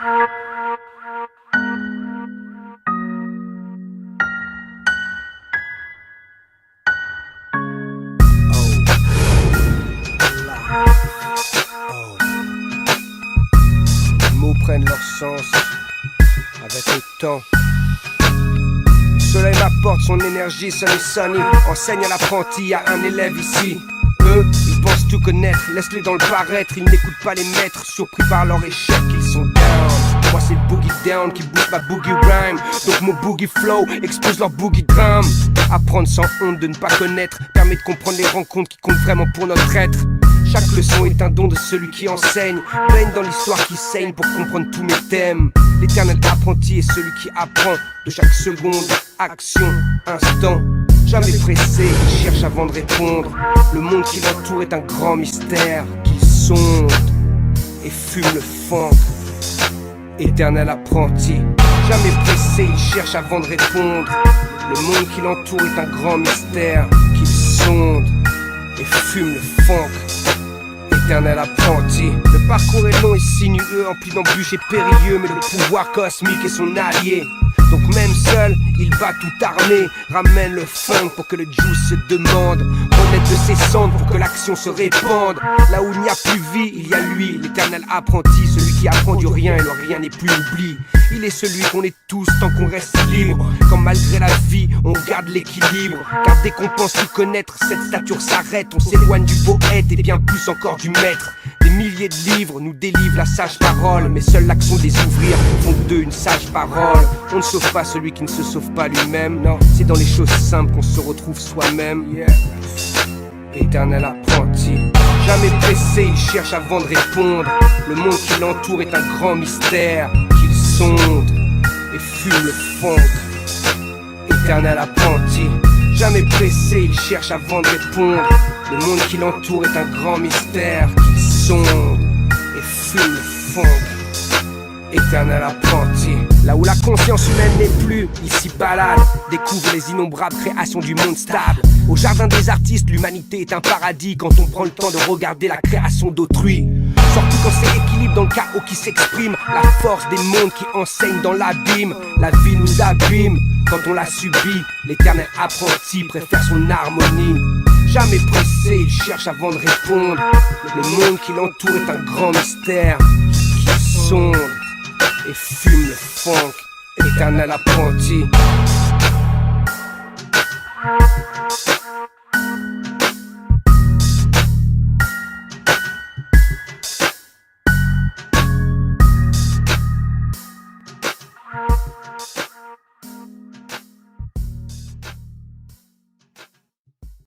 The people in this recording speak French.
Les mots prennent leur sens avec le temps. Le soleil m'apporte son énergie, Sunny Sunny enseigne à l'apprenti, à un élève ici. Eux, ils pensent tout connaître, laisse-les dans le paraître. Ils n'écoutent pas les maîtres, surpris par leur échec, ils sont down. Moi c'est le boogie down qui booste ma boogie rhyme. Donc mon boogie flow expose leur boogie drum. Apprendre sans honte de ne pas connaître permet de comprendre les rencontres qui comptent vraiment pour notre être. Chaque leçon est un don de celui qui enseigne. Baigne dans l'histoire qui saigne pour comprendre tous mes thèmes. L'éternel apprenti est celui qui apprend de chaque seconde, action, instant. Jamais pressé, il cherche avant de répondre. Le monde qui l'entoure est un grand mystère qu'il sonde et fume le funk. Éternel apprenti, jamais pressé, il cherche avant de répondre. Le monde qui l'entoure est un grand mystère qu'il sonde et fume le funk. Éternel apprenti. Le parcours est long et sinueux, empli d'embûches et périlleux, mais le pouvoir cosmique est son allié. Donc même seul, il va tout armer. Ramène le funk pour que le juice se demande. Renaître de ses cendres pour que l'action se répande. Là où il n'y a plus vie, il y a lui, l'éternel apprenti. Celui qui apprend du rien et le rien n'est plus oubli. Il est celui qu'on est tous tant qu'on reste libre. Quand malgré la vie, on garde l'équilibre. Car dès qu'on pense tout connaître, cette stature s'arrête. On s'éloigne du poète et bien plus encore du maître. Des milliers de livres nous délivrent la sage parole, mais seule l'action de les ouvrir font d'eux une sage parole. On ne sauve pas celui qui ne se sauve pas lui-même. Non, c'est dans les choses simples qu'on se retrouve soi-même. Éternel apprenti, jamais pressé, il cherche avant de répondre. Le monde qui l'entoure est un grand mystère qu'il sonde et fume le funk. Éternel apprenti, jamais pressé, il cherche avant de répondre. Le monde qui l'entoure est un grand mystère qu'il sonde et fume le funk. Éternel apprenti. Là où la conscience humaine n'est plus, il s'y balade. Découvre les innombrables créations du monde stable. Au jardin des artistes, l'humanité est un paradis quand on prend le temps de regarder la création d'autrui. Surtout quand c'est l'équilibre dans le chaos qui s'exprime. La force des mondes qui enseignent dans l'abîme. La vie nous abîme quand on la subit. L'éternel apprenti préfère son harmonie. Jamais pressé, il cherche avant de répondre. Le monde qui l'entoure est un grand mystère qui sonde et fume le funk. Éternel apprenti.